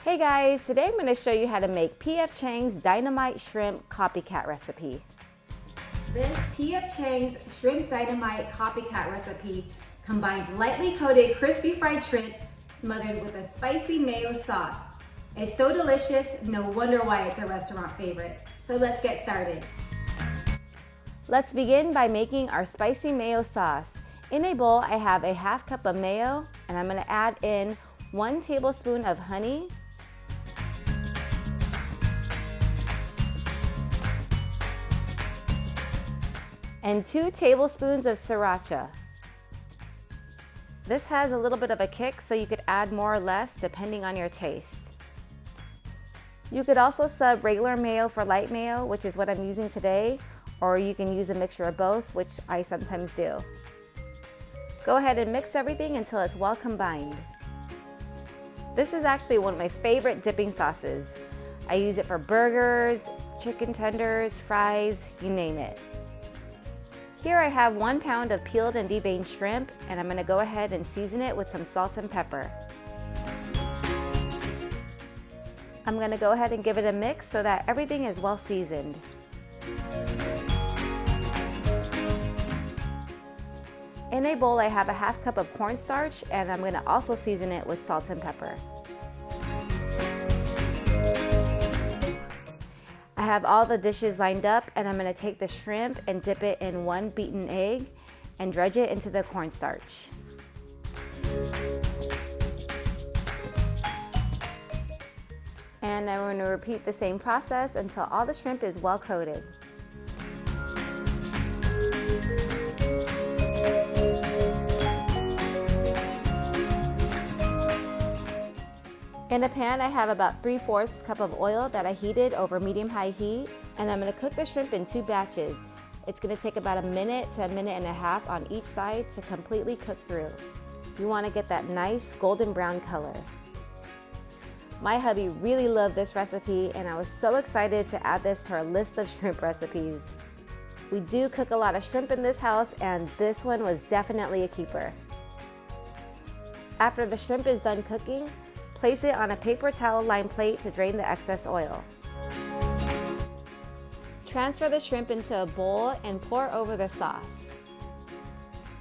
Hey guys, today I'm going to show you how to make P.F. Chang's Dynamite Shrimp Copycat recipe. This P.F. Chang's Shrimp Dynamite Copycat recipe combines lightly coated crispy fried shrimp smothered with a spicy mayo sauce. It's so delicious, no wonder why it's a restaurant favorite. So let's get started. Let's begin by making our spicy mayo sauce. In a bowl, I have a half cup of mayo, and I'm going to add in 1 tablespoon of honey, and 2 tablespoons of Sriracha. This has a little bit of a kick, so you could add more or less depending on your taste. You could also sub regular mayo for light mayo, which is what I'm using today, or you can use a mixture of both, which I sometimes do. Go ahead and mix everything until it's well combined. This is actually one of my favorite dipping sauces. I use it for burgers, chicken tenders, fries, you name it. Here I have 1 pound of peeled and deveined shrimp, and I'm going to go ahead and season it with some salt and pepper. I'm going to go ahead and give it a mix so that everything is well seasoned. In a bowl I have a half cup of cornstarch, and I'm going to also season it with salt and pepper. I have all the dishes lined up, and I'm going to take the shrimp and dip it in 1 beaten egg and dredge it into the cornstarch. And I'm going to repeat the same process until all the shrimp is well coated. In a pan, I have about 3/4 cup of oil that I heated over medium-high heat, and I'm going to cook the shrimp in 2 batches. It's going to take about 1 minute to 1.5 minutes on each side to completely cook through. You want to get that nice golden brown color. My hubby really loved this recipe, and I was so excited to add this to our list of shrimp recipes. We do cook a lot of shrimp in this house, and this one was definitely a keeper. After the shrimp is done cooking, place it on a paper towel lined plate to drain the excess oil. Transfer the shrimp into a bowl and pour over the sauce.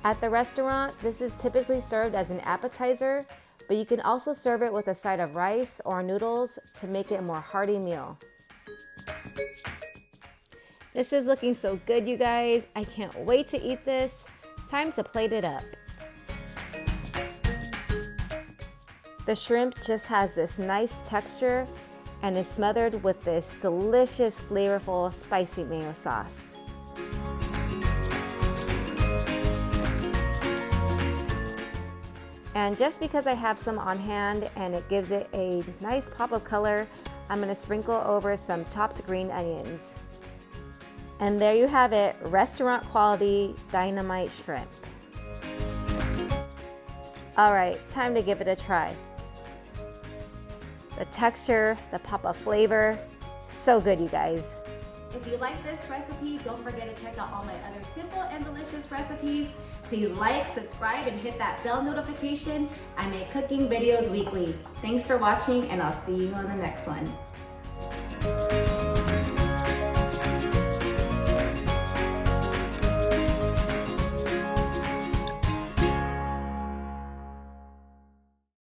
At the restaurant, this is typically served as an appetizer, but you can also serve it with a side of rice or noodles to make it a more hearty meal. This is looking so good, you guys. I can't wait to eat this. Time to plate it up. The shrimp just has this nice texture and is smothered with this delicious, flavorful, spicy mayo sauce. And just because I have some on hand and it gives it a nice pop of color, I'm going to sprinkle over some chopped green onions. And there you have it, restaurant quality Dynamite Shrimp. All right, time to give it a try. The texture, the pop of flavor, so good, you guys. If you like this recipe, don't forget to check out all my other simple and delicious recipes. Please like, subscribe, and hit that bell notification. I make cooking videos weekly. Thanks for watching, and I'll see you on the next one.